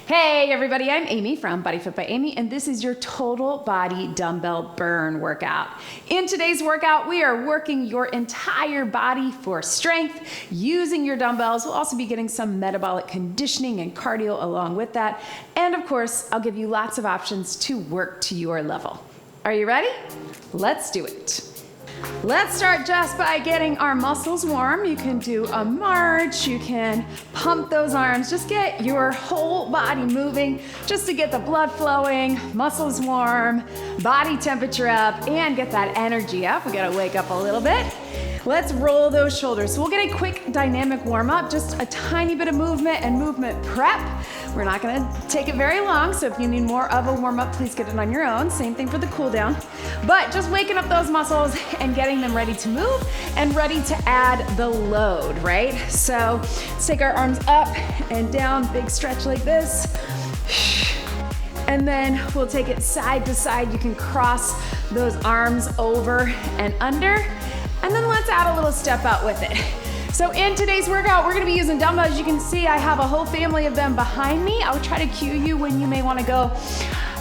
Hey everybody, I'm Amy from BodyFit by Amy, and this is your total body dumbbell burn workout. In today's workout, we are working your entire body for strength using your dumbbells. We'll also be getting some metabolic conditioning and cardio along with that. And of course, I'll give you lots of options to work to your level. Are you ready? Let's do it. Let's start just by getting our muscles warm. You can do a march, you can pump those arms, just get your whole body moving just to get the blood flowing, muscles warm, body temperature up, and get that energy up. We gotta wake up a little bit. Let's roll those shoulders. So we'll get a quick dynamic warm up, just a tiny bit of movement and movement prep. We're not gonna take it very long, so if you need more of a warm up, please get it on your own. Same thing for the cool down. But just waking up those muscles and getting them ready to move and ready to add the load, right? So let's take our arms up and down, big stretch like this. And then we'll take it side to side. You can cross those arms over and under. And then let's add a little step out with it. So in today's workout, we're gonna be using dumbbells. As you can see, I have a whole family of them behind me. I'll try to cue you when you may wanna go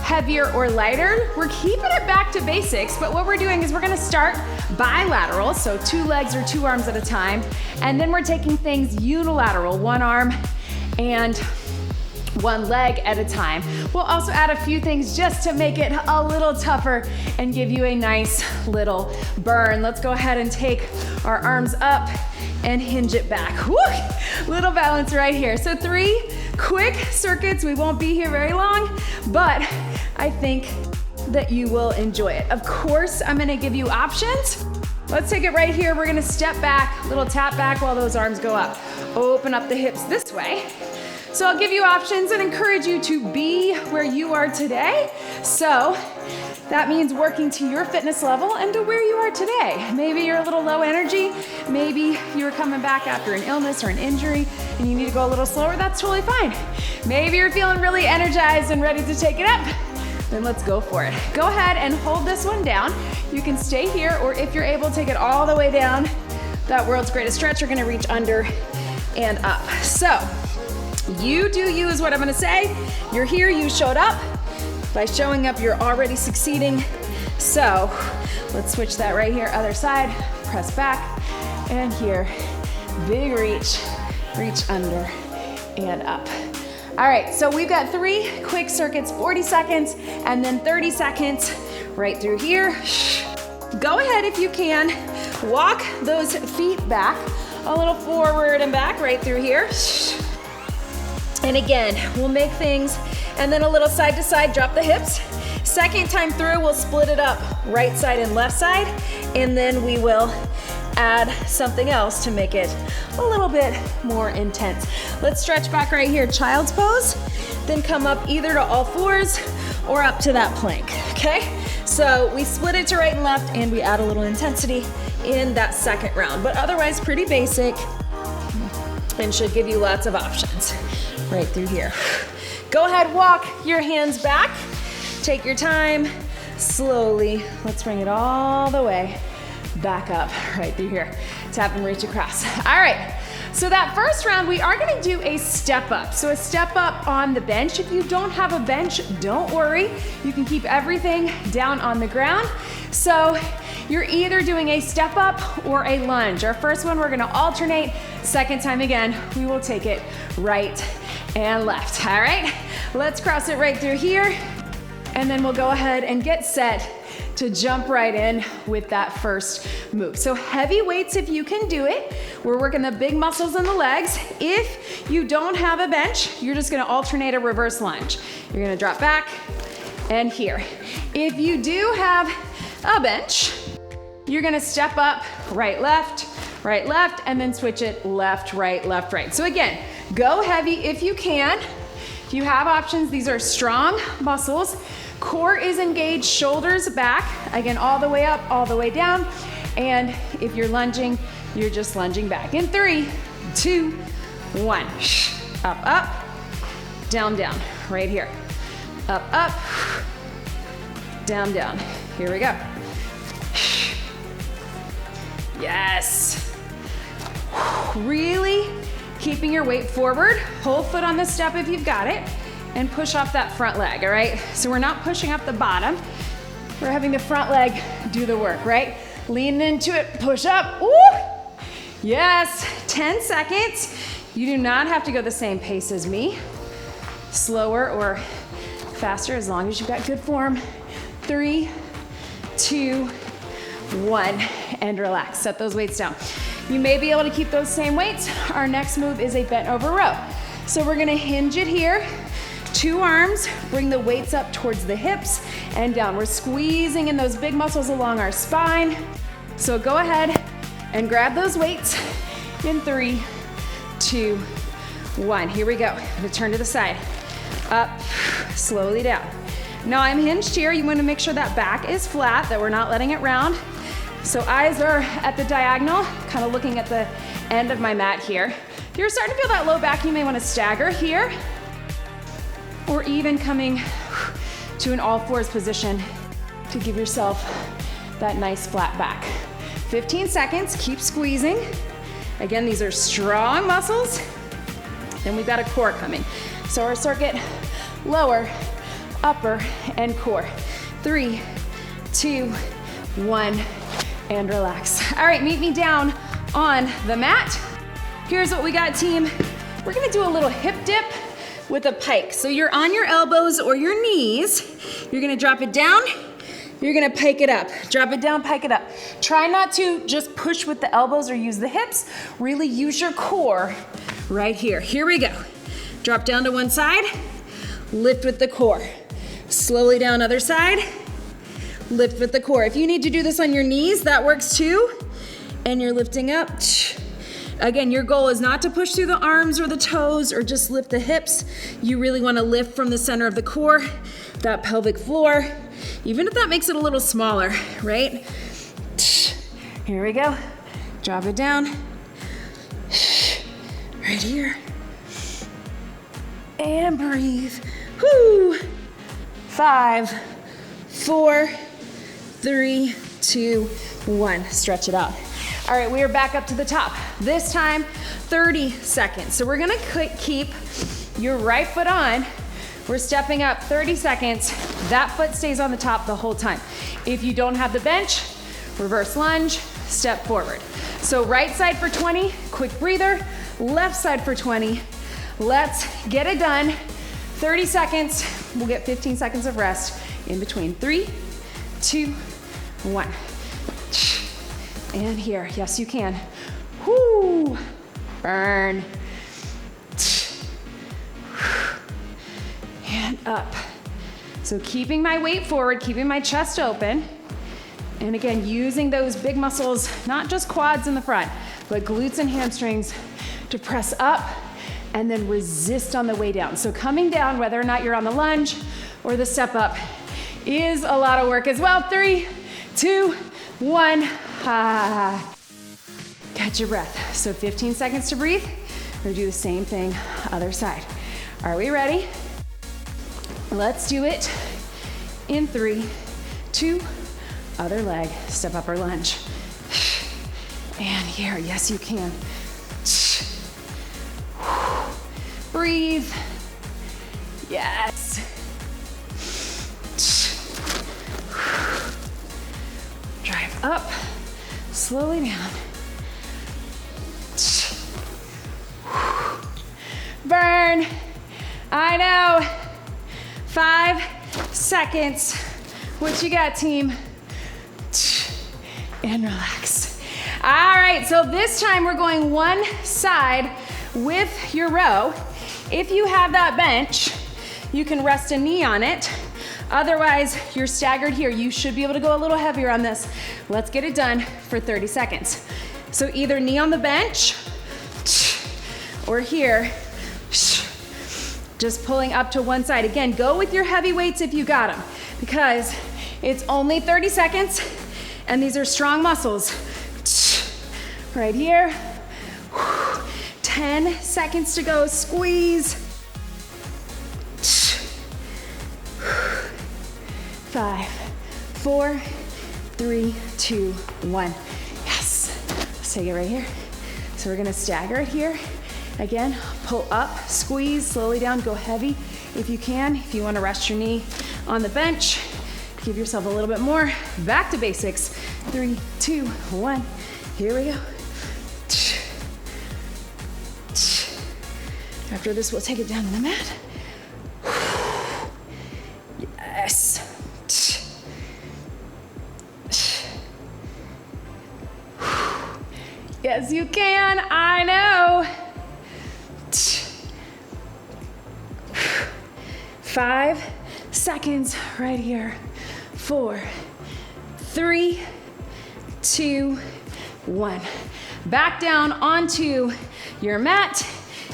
heavier or lighter. We're keeping it back to basics, but what we're doing is we're gonna start bilateral, so 2 legs or 2 arms at a time. And then we're taking things unilateral, 1 arm and 1 leg at a time. We'll also add a few things just to make it a little tougher and give you a nice little burn. Let's go ahead and take our arms up and hinge it back. Woo! Little balance right here. So 3 quick circuits. We won't be here very long, but I think that you will enjoy it. Of course, I'm gonna give you options. Let's take it right here. We're gonna step back, little tap back while those arms go up. Open up the hips this way. So I'll give you options and encourage you to be where you are today. So that means working to your fitness level and to where you are today. Maybe you're a little low energy. Maybe you're coming back after an illness or an injury and you need to go a little slower. That's totally fine. Maybe you're feeling really energized and ready to take it up. Then let's go for it. Go ahead and hold this one down. You can stay here, or if you're able, take it all the way down. That world's greatest stretch. You're gonna reach under and up. So you do you is what I'm gonna say. You're here, you showed up. By showing up, you're already succeeding. So let's switch that right here, other side, press back, and here, big reach, reach under and up. All right, so we've got 3 quick circuits, 40 seconds, and then 30 seconds right through here. Go ahead if you can, walk those feet back, a little forward and back right through here. And again, we'll make things, and then a little side to side, drop the hips. Second time through, we'll split it up, right side and left side, and then we will add something else to make it a little bit more intense. Let's stretch back right here, child's pose, then come up either to all 4s or up to that plank, okay? So we split it to right and left, and we add a little intensity in that second round, but otherwise pretty basic and should give you lots of options. Right through here. Go ahead, walk your hands back. Take your time, slowly. Let's bring it all the way back up, right through here. Tap and reach across. All right, so that first round, we are gonna do a step up. So a step up on the bench. If you don't have a bench, don't worry. You can keep everything down on the ground. So you're either doing a step up or a lunge. Our first one, we're gonna alternate. Second time again, we will take it right and left. All right, let's cross it right through here. And then we'll go ahead and get set to jump right in with that first move. So heavy weights if you can do it. We're working the big muscles in the legs. If you don't have a bench, you're just gonna alternate a reverse lunge. You're gonna drop back and here. If you do have a bench, you're gonna step up, right, left, and then switch it left, right. So again, go heavy if you can. If you have options, these are strong muscles. Core is engaged, shoulders back. Again, all the way up, all the way down. And if you're lunging, you're just lunging back. In 3, 2, 1. Up, up, down, down. Right here. Up, up, down, down. Here we go. Yes. Really keeping your weight forward. Whole foot on the step if you've got it. and push off that front leg, all right? So we're not pushing up the bottom. We're having the front leg do the work, right? Lean into it, push up. Woo! Yes, 10 seconds. You do not have to go the same pace as me. Slower or faster as long as you've got good form. 3, 2, 1, and relax. Set those weights down. You may be able to keep those same weights. Our next move is a bent over row. So we're gonna hinge it here. 2 arms, bring the weights up towards the hips and down. We're squeezing in those big muscles along our spine. So go ahead and grab those weights in 3, 2, 1. Here we go. I'm gonna turn to the side. Up, slowly down. Now I'm hinged here. You wanna make sure that back is flat, that we're not letting it round. So eyes are at the diagonal, kind of looking at the end of my mat here. If you're starting to feel that low back, you may wanna stagger here, or even coming to an all fours position to give yourself that nice flat back. 15 seconds, keep squeezing. Again, these are strong muscles. Then we've got a core coming. So our circuit, lower, upper, and core. 3, 2, 1, and relax. All right, meet me down on the mat. Here's what we got, team. We're gonna do a little hip dip with a pike. So you're on your elbows or your knees. You're gonna drop it down. You're gonna pike it up. Drop it down, pike it up. Try not to just push with the elbows or use the hips. Really use your core right here. Here we go. Drop down to one side. Lift with the core. Slowly down other side. Lift with the core. If you need to do this on your knees, that works too. And you're lifting up. Again, your goal is not to push through the arms or the toes or just lift the hips. You really want to lift from the center of the core, that pelvic floor, even if that makes it a little smaller, right? Here we go. Drop it down. Right here. And breathe. Whoo! 5, 4, 3, 2, 1. Stretch it out. All right, we are back up to the top. This time, 30 seconds. So we're gonna keep your right foot on. We're stepping up 30 seconds. That foot stays on the top the whole time. If you don't have the bench, reverse lunge, step forward. So right side for 20, quick breather. Left side for 20. Let's get it done. 30 seconds. We'll get 15 seconds of rest in between. 3, 2, 1. And here, yes you can. Whoo, burn. And up. So keeping my weight forward, keeping my chest open. And again, using those big muscles, not just quads in the front, but glutes and hamstrings to press up and then resist on the way down. So coming down, whether or not you're on the lunge or the step up, is a lot of work as well. 3, 2, 1. Catch your breath. So 15 seconds to breathe. We're gonna do the same thing, other side. Are we ready? Let's do it in 3, 2, other leg, step up or lunge. And here, yes you can. Breathe. Yes. Drive up, slowly down. Burn. I know. 5 seconds. What you got, team? And relax. All right, so this time we're going one side with your row. If you have that bench, you can rest a knee on it. Otherwise, you're staggered here. You should be able to go a little heavier on this. Let's get it done for 30 seconds. So either knee on the bench or here, just pulling up to one side. Again, go with your heavy weights if you got them, because it's only 30 seconds and these are strong muscles. Right here. 10 seconds to go, squeeze. 5, 4, 3, 2, 1. Yes, let's take it right here. So we're gonna stagger it here. Again, pull up, squeeze, slowly down, go heavy. if you can. If you want to rest your knee on the bench, give yourself a little bit more. Back to basics. 3, 2, 1. Here we go. After this, we'll take it down to the mat. Yes. Yes, you can. I know. 5 seconds right here. 4, 3, 2, 1. Back down onto your mat.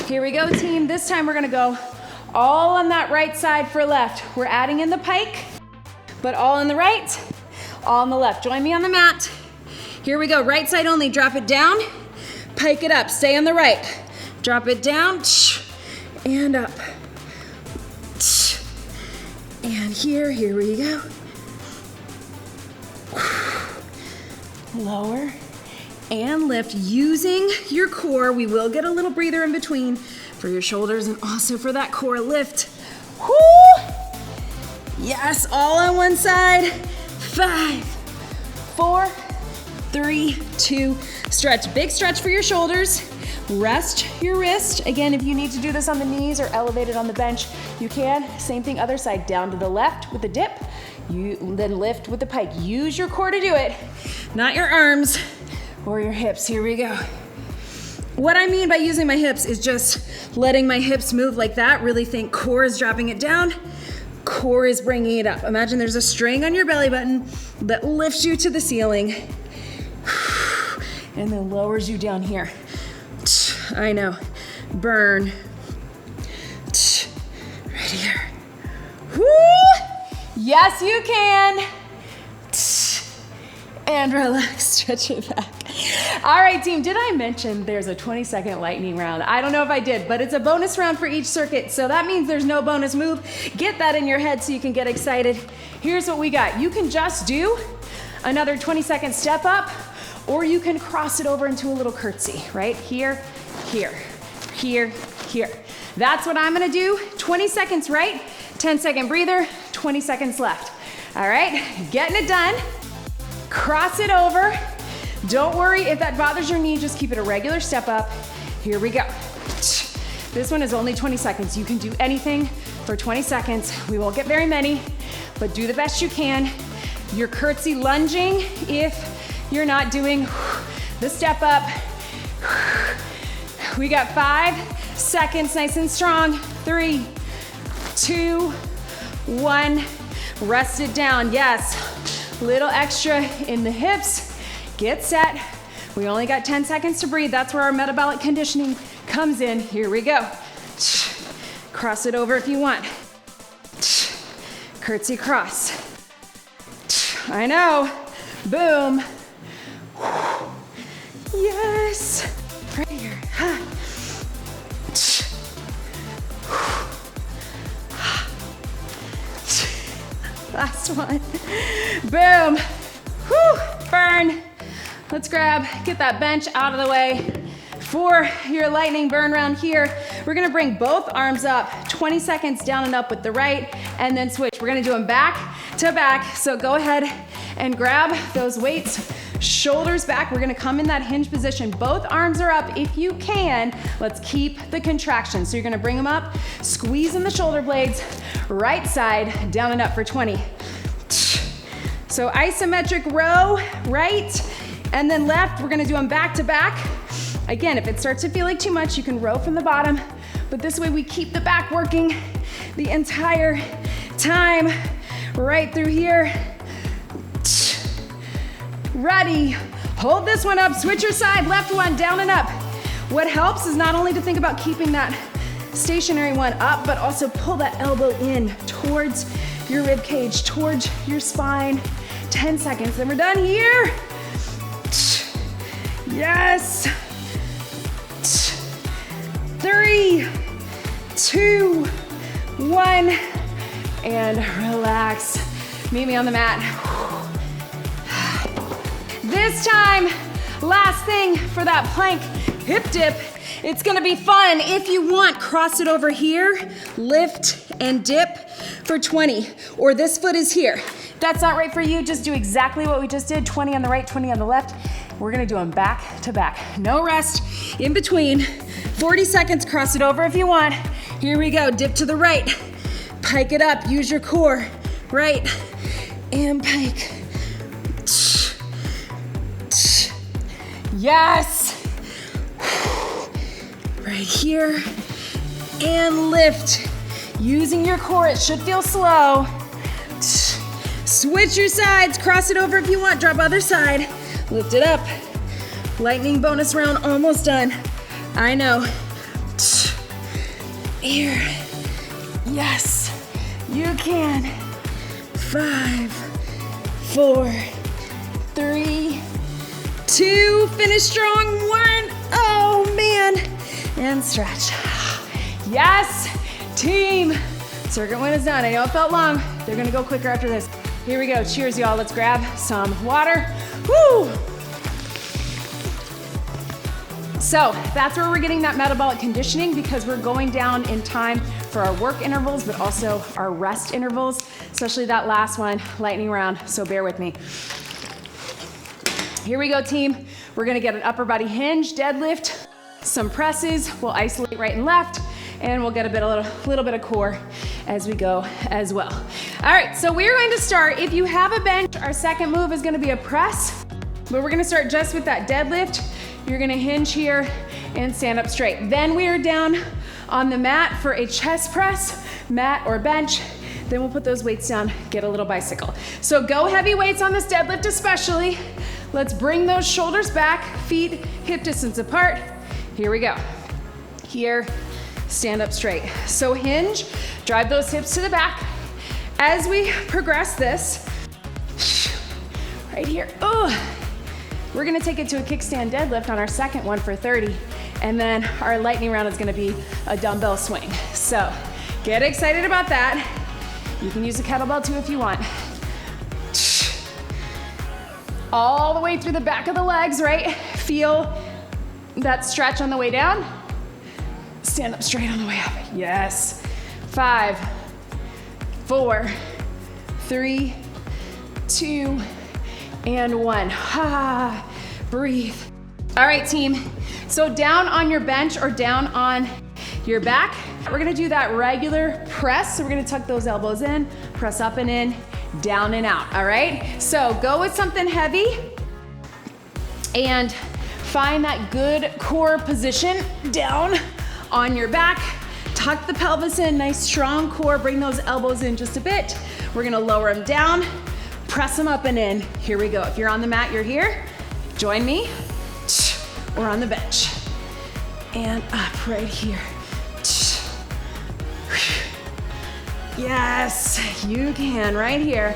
Here we go, team. This time we're gonna go all on that right side for left. We're adding in the pike, but all on the right, all on the left. Join me on the mat. Here we go, right side only. Drop it down, pike it up. Stay on the right. Drop it down, and up. And here we go. Lower and lift using your core. We will get a little breather in between for your shoulders and also for that core lift. Woo! Yes, all on one side. 5, 4, 3, 2, stretch. Big stretch for your shoulders. Rest your wrist. Again, if you need to do this on the knees or elevate it on the bench, you can. Same thing, other side, down to the left with the dip. You then lift with the pike. Use your core to do it, not your arms or your hips. Here we go. What I mean by using my hips is just letting my hips move like that. Really think core is dropping it down, core is bringing it up. Imagine there's a string on your belly button that lifts you to the ceiling and then lowers you down here. I know, burn. Right here. Woo! Yes, you can. And relax, stretch it back. All right, team, did I mention there's a 20-second lightning round? I don't know if I did, but it's a bonus round for each circuit, so that means there's no bonus move. Get that in your head so you can get excited. Here's what we got. You can just do another 20-second step up, or you can cross it over into a little curtsy, right? Here, here, here, here. That's what I'm gonna do. 20 seconds right, 10-second breather, 20 seconds left. All right, getting it done. Cross it over. Don't worry if that bothers your knee, just keep it a regular step up. Here we go. This one is only 20 seconds. You can do anything for 20 seconds. We won't get very many, but do the best you can. You're curtsy lunging if you're not doing the step up. We got 5 seconds, nice and strong. 3, 2, 1. Rest it down, yes. Little extra in the hips. Get set. We only got 10 seconds to breathe. That's where our metabolic conditioning comes in. Here we go. Cross it over if you want. Curtsy cross. I know. Boom. Yes. Right here. Last one. Boom. Whew. Burn. Let's get that bench out of the way. For your lightning burn round here, we're gonna bring both arms up, 20 seconds down and up with the right, and then switch. We're gonna do them back to back. So go ahead and grab those weights, shoulders back. We're gonna come in that hinge position. Both arms are up if you can. Let's keep the contraction. So you're gonna bring them up, squeeze in the shoulder blades, right side, down and up for 20. So isometric row, right, and then left. We're gonna do them back to back. Again, if it starts to feel like too much, you can row from the bottom, but this way we keep the back working the entire time, right through here. Ready, hold this one up, switch your side, left one, down and up. What helps is not only to think about keeping that stationary one up, but also pull that elbow in towards your rib cage, towards your spine. 10 seconds, then we're done here. Yes. 3, 2, 1, and relax. Meet me on the mat. This time, last thing for that plank hip dip. It's gonna be fun. If you want, cross it over here, lift and dip for 20, or this foot is here. If that's not right for you, just do exactly what we just did, 20 on the right, 20 on the left. We're gonna do them back to back. No rest in between. 40 seconds, cross it over if you want. Here we go, dip to the right. Pike it up, use your core. Right, and pike. Yes. Right here, and lift. Using your core, it should feel slow. Switch your sides, cross it over if you want, drop other side. Lift it up. Lightning bonus round, almost done. I know. Here. Yes, you can. 5, 4, 3, 2, finish strong, 1. Oh man. And stretch. Yes, team. Circuit one is done. I know it felt long. They're gonna go quicker after this. Here we go. Cheers, y'all. Let's grab some water. Woo! So that's where we're getting that metabolic conditioning, because we're going down in time for our work intervals, but also our rest intervals, especially that last one, lightning round, so bear with me. Here we go, team. We're gonna get an upper body hinge, deadlift, some presses. We'll isolate right and left, and we'll get a little bit of core as we go as well. All right, so we're going to start, if you have a bench, our second move is gonna be a press, but we're gonna start just with that deadlift. You're gonna hinge here and stand up straight. Then we are down on the mat for a chest press, mat or bench. Then we'll put those weights down, get a little bicycle. So go heavy weights on this deadlift especially. Let's bring those shoulders back, feet hip distance apart. Here we go. Here, stand up straight. So hinge, drive those hips to the back. As we progress this, right here, we're gonna take it to a kickstand deadlift on our second one for 30, and then our lightning round is gonna be a dumbbell swing. So get excited about that. You can use a kettlebell too if you want. All the way through the back of the legs, right? Feel that stretch on the way down. Stand up straight on the way up. Yes. 5, 4, 3, 2, and 1. Breathe. All right, team. So down on your bench or down on your back, we're gonna do that regular press. So we're gonna tuck those elbows in, press up and in, down and out, all right? So go with something heavy and find that good core position down on your back. Tuck the pelvis in, nice strong core, bring those elbows in just a bit. We're gonna lower them down, press them up and in. Here we go. If you're on the mat, you're here. Join me, or on the bench. And up right here. Yes, you can, right here.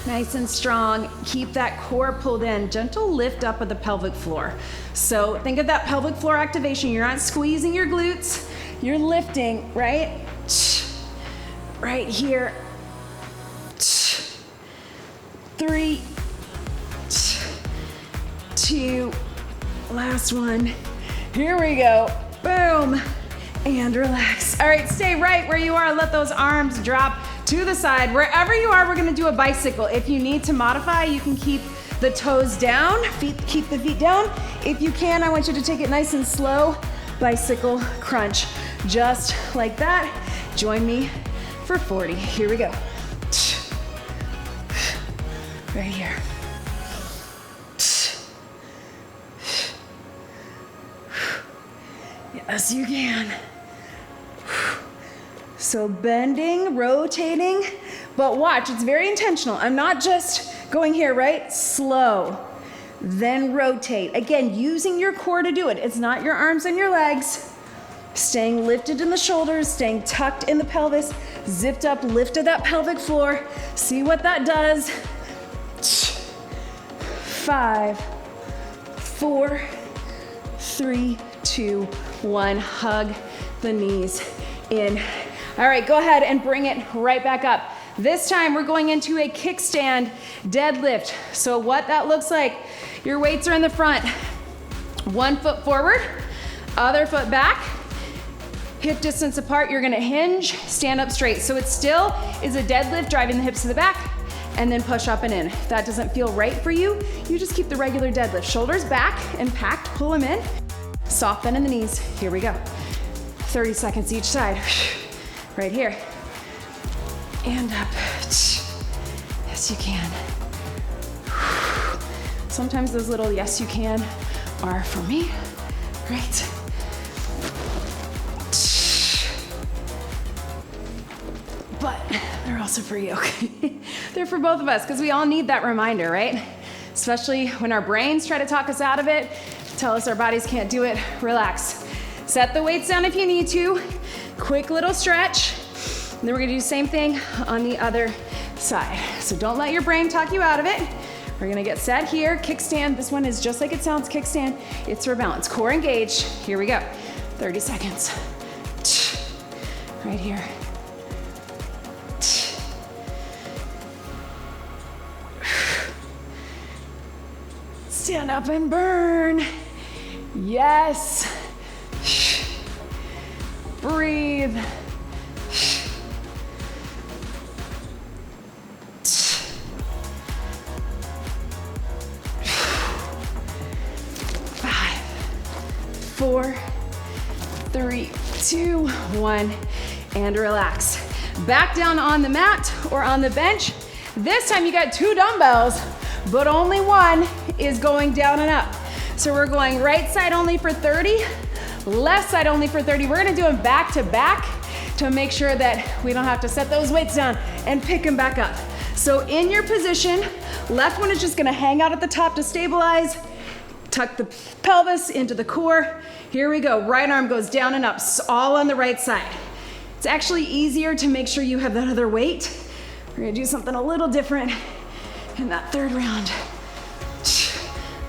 Nice and strong. Keep that core pulled in. Gentle lift up of the pelvic floor. So think of that pelvic floor activation. You're not squeezing your glutes. You're lifting, right? Right here. 3, 2, last one. Here we go. Boom. And relax. All right, stay right where you are. Let those arms drop to the side. Wherever you are, we're gonna do a bicycle. If you need to modify, you can keep the toes down, keep the feet down. If you can, I want you to take it nice and slow. Bicycle crunch, just like that. Join me for 40. Here we go. Right here. Yes, you can. So bending, rotating, but watch, it's very intentional. I'm not just going here, right? Slow, then rotate. Again, using your core to do it. It's not your arms and your legs. Staying lifted in the shoulders, staying tucked in the pelvis, zipped up, lifted that pelvic floor. See what that does. 5, 4, 3, 2, 1. Hug the knees in. All right, go ahead and bring it right back up. This time we're going into a kickstand deadlift. So what that looks like, your weights are in the front. 1 foot forward, Other foot back, hip distance apart. You're gonna hinge, stand up straight. So it still is a deadlift, driving the hips to the back, and then push up and in. If that doesn't feel right for you, you just keep the regular deadlift. Shoulders back and packed, pull them in. Soft bend in the knees. Here we go. 30 seconds each side. Right here. And up. Yes, you can. Sometimes those little yes, you can are for me. Great. But they're also for you. They're for both of us because we all need that reminder, right? Especially when our brains try to talk us out of it, tell us our bodies can't do it. Relax. Set the weights down if you need to. Quick little stretch. And then we're gonna do the same thing on the other side. So don't let your brain talk you out of it. We're gonna get set here, kickstand. This one is just like it sounds, kickstand. It's for balance. Core engaged. Here we go. 30 seconds. Right here. Stand up and burn. Yes. Breathe. Five, 4, 3, 2, 1, and relax. Back down on the mat or on the bench. This time you got 2 dumbbells, but only one is going down and up. So we're going right side only for 30, left side only for 30. We're gonna do them back to back to make sure that we don't have to set those weights down and pick them back up. So in your position, left one is just gonna hang out at the top to stabilize, tuck the pelvis into the core. Here we go, right arm goes down and up, all on the right side. It's actually easier to make sure you have that other weight. We're gonna do something a little different in that third round.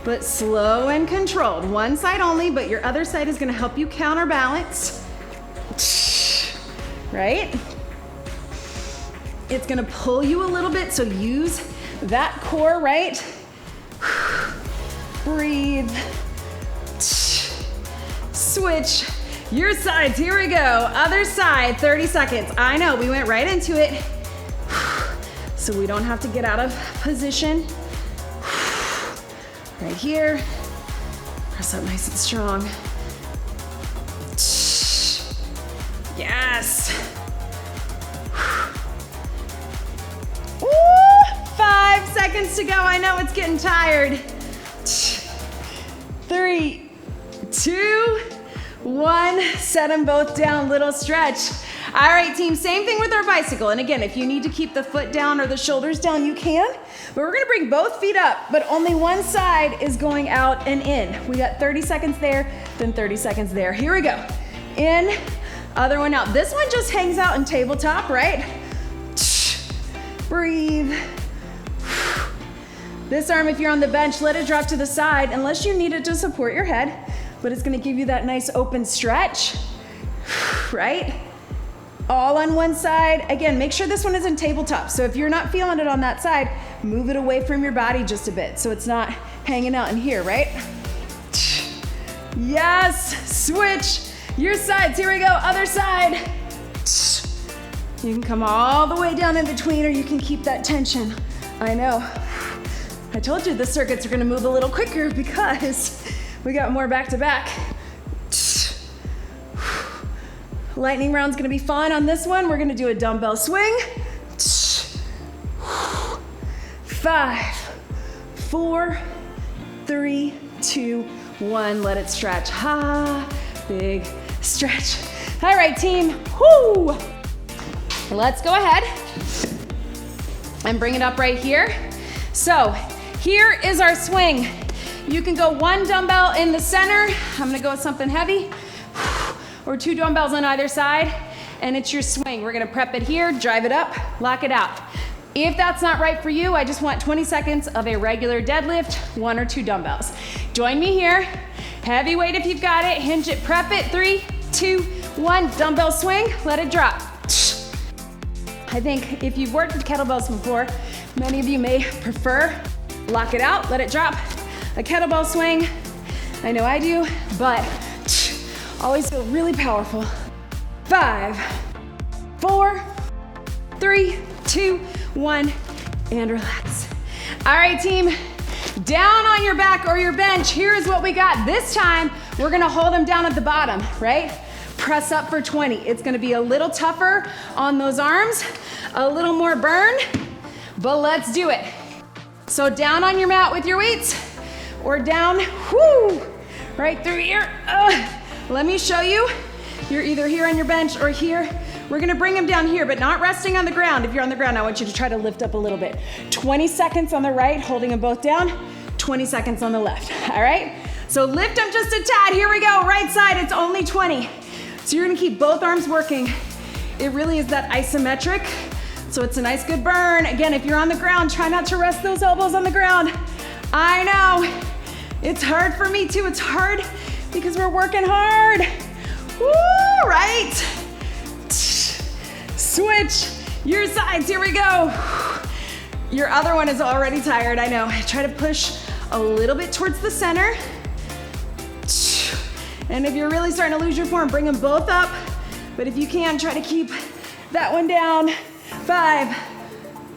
But slow and controlled. One side only, but your other side is gonna help you counterbalance. Right? It's gonna pull you a little bit, so use that core, right? Breathe. Switch your sides. Here we go. Other side, 30 seconds. I know, we went right into it. So we don't have to get out of position. Right here. Press up nice and strong. Yes. Woo! 5 seconds to go. I know it's getting tired. 3, 2, 1. Set them both down, little stretch. All right, team, same thing with our bicycle. And again, if you need to keep the foot down or the shoulders down, you can. But we're gonna bring both feet up, but only one side is going out and in. We got 30 seconds there, then 30 seconds there. Here we go. In, other one out. This one just hangs out in tabletop, right? Breathe. This arm, if you're on the bench, let it drop to the side, unless you need it to support your head, but it's gonna give you that nice open stretch, right? All on one side. Again, make sure this one is in tabletop. So if you're not feeling it on that side, move it away from your body just a bit so it's not hanging out in here, right? Yes, switch your sides. Here we go, other side. You can come all the way down in between, or you can keep that tension. I know. I told you the circuits are gonna move a little quicker because we got more back to back. Lightning round's gonna be fun on this one. We're gonna do a dumbbell swing. 5, 4, 3, 2, 1. Let it stretch. Ha, big stretch. All right, team. Whoo! Let's go ahead and bring it up right here. So here is our swing. You can go 1 dumbbell in the center. I'm gonna go with something heavy. Or 2 dumbbells on either side, and it's your swing. We're gonna prep it here, drive it up, lock it out. If that's not right for you, I just want 20 seconds of a regular deadlift, 1 or 2 dumbbells. Join me here. Heavy weight if you've got it, hinge it, prep it. 3, 2, 1, dumbbell swing, let it drop. I think if you've worked with kettlebells before, many of you may prefer lock it out, let it drop. A kettlebell swing, I know I do, but Always feel really powerful. 5, 4, 3, 2, 1, and relax. All right, team, down on your back or your bench. Here's what we got. This time, we're gonna hold them down at the bottom, right? Press up for 20. It's gonna be a little tougher on those arms, a little more burn, but let's do it. So down on your mat with your weights, or down, right through here. Let me show you. You're either here on your bench or here. We're gonna bring them down here, but not resting on the ground. If you're on the ground, I want you to try to lift up a little bit. 20 seconds on the right, holding them both down, 20 seconds on the left, all right? So lift them just a tad, here we go. Right side, it's only 20. So you're gonna keep both arms working. It really is that isometric, so it's a nice good burn. Again, if you're on the ground, try not to rest those elbows on the ground. I know, it's hard for me too. It's hard because we're working hard. Woo, right? Switch your sides, here we go. Your other one is already tired, I know. Try to push a little bit towards the center. And if you're really starting to lose your form, bring them both up. But if you can, try to keep that one down. 5,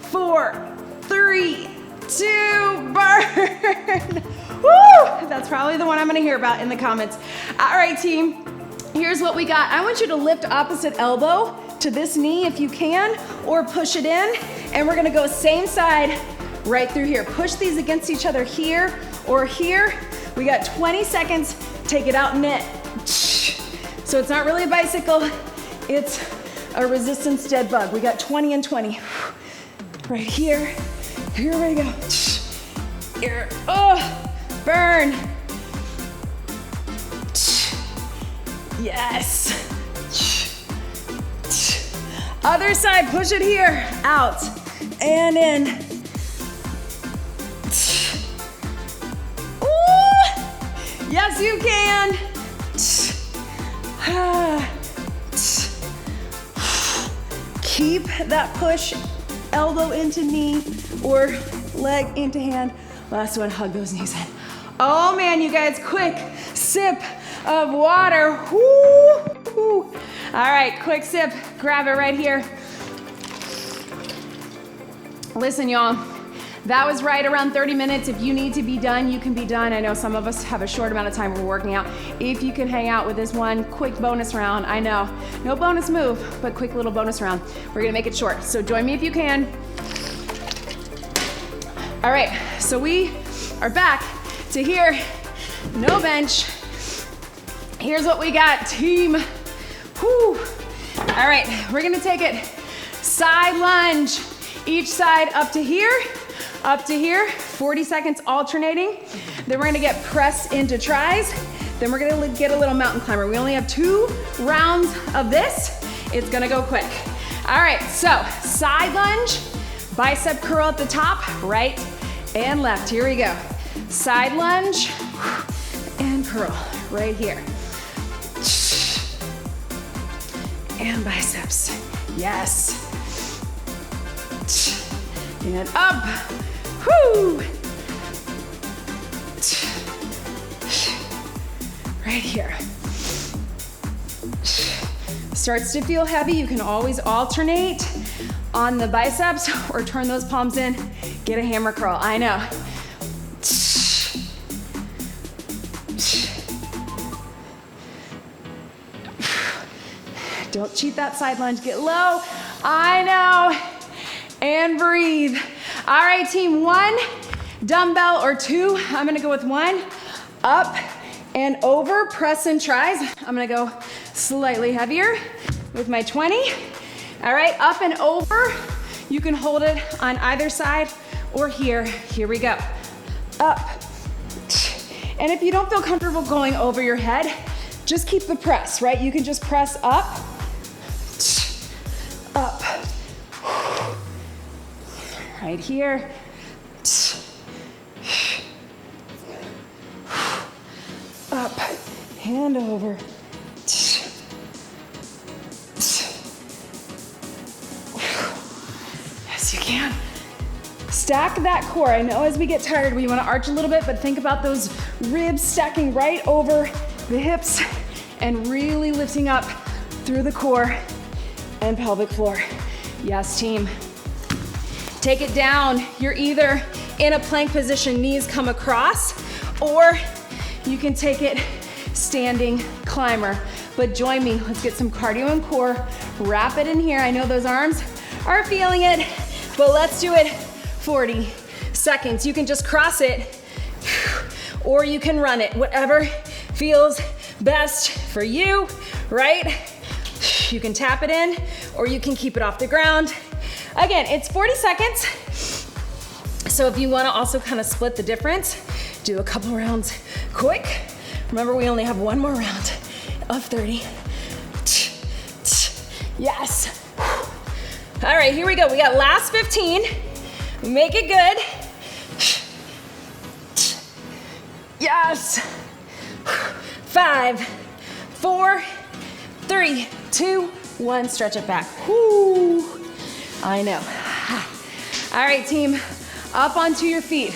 4, 3, 2, burn. Woo! That's probably the one I'm gonna hear about in the comments. All right, team, here's what we got. I want you to lift opposite elbow to this knee if you can, or push it in, and we're gonna go same side right through here. Push these against each other here or here. We got 20 seconds, take it out net. So it's not really a bicycle, it's a resistance dead bug. We got 20 and 20. Right here, here we go. Here, burn. Yes. Other side, push it here, out and in. Ooh, yes, you can. Keep that push, elbow into knee or leg into hand. Last one, hug those knees in. Oh man, you guys, quick sip of water. Woo. All right, quick sip, grab it right here. Listen, y'all, that was right around 30 minutes. If you need to be done, you can be done. I know some of us have a short amount of time we're working out. If you can hang out with this one quick bonus round, I know, no bonus move, but quick little bonus round. We're gonna make it short, so join me if you can. All right, so we are back to here, no bench. Here's what we got, team. Whew. All right, we're gonna take it side lunge, each side up to here, 40 seconds alternating. Then we're gonna get press into tries. Then we're gonna get a little mountain climber. We only have 2 rounds of this. It's gonna go quick. All right, so side lunge, bicep curl at the top, right and left. Here we go. Side lunge and curl right here. And biceps, yes. And up, whoo. Right here. Starts to feel heavy, you can always alternate on the biceps or turn those palms in, get a hammer curl, I know. Don't cheat that side lunge, get low. I know, and breathe. All right, team, 1 dumbbell or 2. I'm gonna go with 1, up and over, press and tries. I'm gonna go slightly heavier with my 20. All right, up and over. You can hold it on either side or here. Here we go, up. And if you don't feel comfortable going over your head, just keep the press, right? You can just press up, up, right here, up, hand over, yes you can. Stack that core. I know as we get tired, we want to arch a little bit, but think about those ribs stacking right over the hips and really lifting up through the core and pelvic floor. Yes, team. Take it down. You're either in a plank position, knees come across, or you can take it standing climber. But join me, let's get some cardio and core. Wrap it in here. I know those arms are feeling it, but let's do it 40 seconds. You can just cross it, or you can run it, whatever feels best for you, right? You can tap it in, or you can keep it off the ground. Again, it's 40 seconds. So if you wanna also kind of split the difference, do a couple rounds quick. Remember, we only have one more round of 30. Yes. All right, here we go. We got last 15. Make it good. Yes. 5, 4, 3, 2, 1. Stretch it back. Whoo. I know. All right, team, up onto your feet.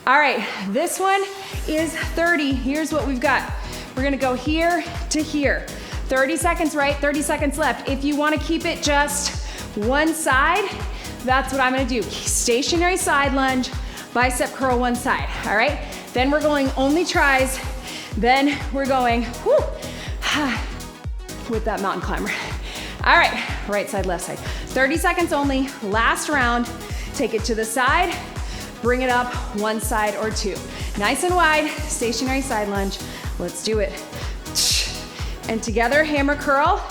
All right, this one is 30. Here's what we've got. We're gonna go here to here. 30 seconds right, 30 seconds left. If you wanna keep it just one side, that's what I'm gonna do. Stationary side lunge, bicep curl one side, all right? Then we're going only tries. Then we're going, whoo, with that mountain climber. All right, right side, left side. 30 seconds only, last round. Take it to the side, bring it up one side or two. Nice and wide, stationary side lunge. Let's do it. And together, hammer curl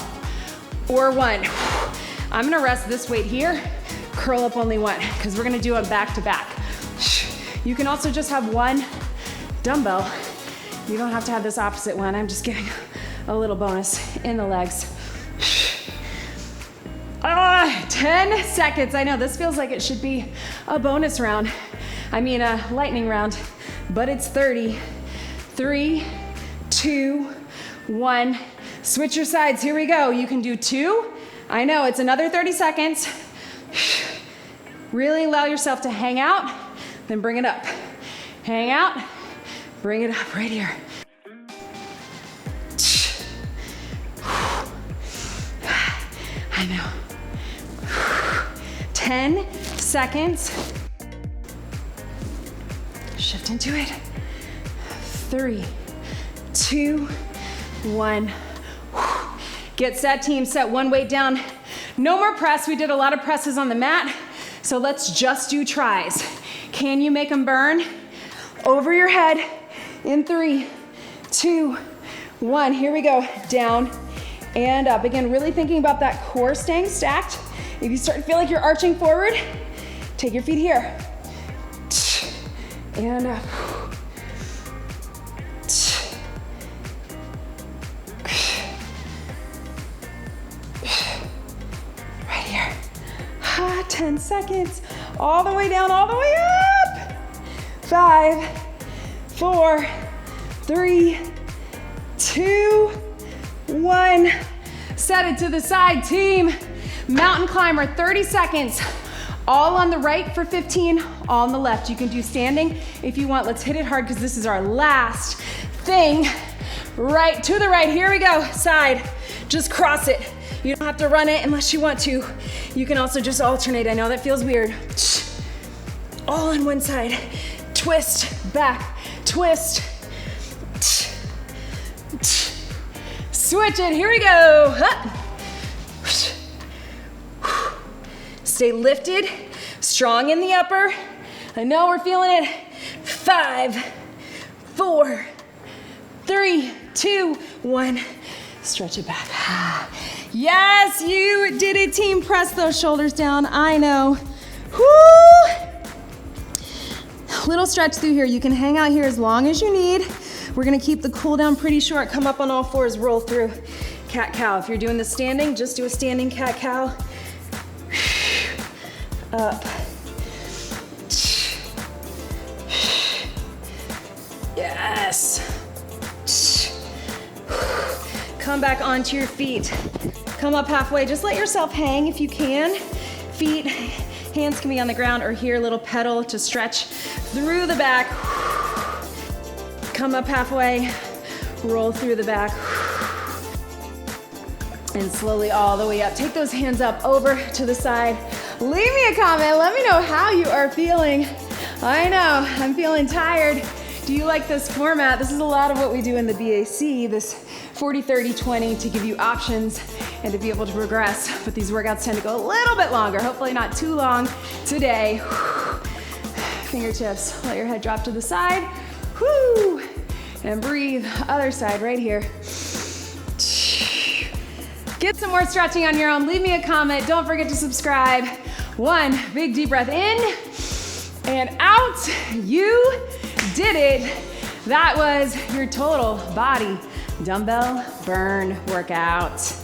or one. I'm gonna rest this weight here, curl up only one, because we're gonna do them back to back. You can also just have one dumbbell. You don't have to have this opposite one. I'm just giving a little bonus in the legs. 10 seconds. I know this feels like it should be a bonus round. I mean a lightning round, but it's 30. 3, 2, 1. Switch your sides. Here we go. You can do 2. I know it's another 30 seconds. Really allow yourself to hang out, then bring it up. Hang out, bring it up right here. I know. 10 seconds. Shift into it. 3, 2, 1. Get set, team. Set one weight down. No more press. We did a lot of presses on the mat, so let's just do tries. Can you make them burn? Over your head in 3, 2, 1. Here we go. Down and up. Again, really thinking about that core staying stacked. If you start to feel like you're arching forward, take your feet here. And up. Right here. 10 seconds. All the way down, all the way up. 5, 4, 3, 2, 1. Set it to the side, team. Mountain climber, 30 seconds. All on the right for 15, all on the left. You can do standing if you want. Let's hit it hard because this is our last thing. Right to the right, here we go. Side, just cross it. You don't have to run it unless you want to. You can also just alternate. I know that feels weird. All on one side. Twist, back, twist. Switch it, here we go. Stay lifted, strong in the upper. I know we're feeling it. 5, 4, 3, 2, 1. Stretch it back. Yes, you did it, team. Press those shoulders down. I know. Woo! Little stretch through here. You can hang out here as long as you need. We're gonna keep the cool down pretty short. Come up on all fours, roll through. Cat-cow. If you're doing the standing, just do a standing cat-cow. Up. Yes. Come back onto your feet. Come up halfway. Just let yourself hang if you can. Feet, hands can be on the ground or here, little pedal to stretch through the back. Come up halfway. Roll through the back. And slowly all the way up. Take those hands up over to the side. Leave me a comment. Let me know how you are feeling. I know, I'm feeling tired. Do you like this format? This is a lot of what we do in the BAC, this 40, 30, 20 to give you options and to be able to progress. But these workouts tend to go a little bit longer, hopefully not too long today. Fingertips, let your head drop to the side. Whoo! And breathe, other side right here. Get some more stretching on your own. Leave me a comment. Don't forget to subscribe. One big deep breath in and out. You did it. That was your total body dumbbell burn workout.